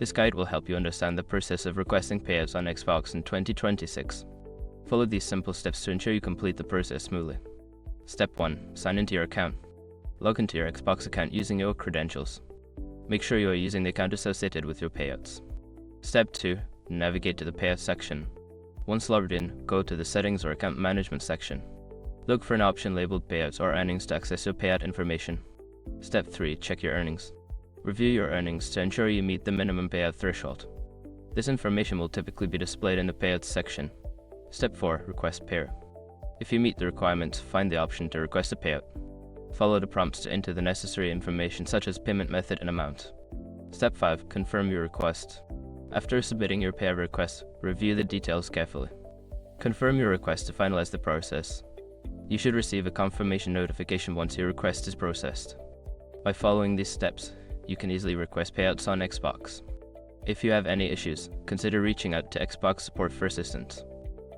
This guide will help you understand the process of requesting payouts on Xbox in 2026. Follow these simple steps to ensure you complete the process smoothly. Step 1. Sign into your account. Log into your Xbox account using your credentials. Make sure you are using the account associated with your payouts. Step 2. Navigate to the Payouts section. Once logged in, go to the Settings or Account Management section. Look for an option labeled Payouts or Earnings to access your payout information. Step 3. Check your earnings. Review your earnings to ensure you meet the minimum payout threshold. This information will typically be displayed in the Payouts section. Step 4. Request payer. If you meet the requirements, find the option to request a payout. Follow the prompts to enter the necessary information such as payment method and amount. Step 5. Confirm your request. After submitting your payout request, review the details carefully. Confirm your request to finalize the process. You should receive a confirmation notification once your request is processed. By following these steps, you can easily request payouts on Xbox. If you have any issues, consider reaching out to Xbox support for assistance.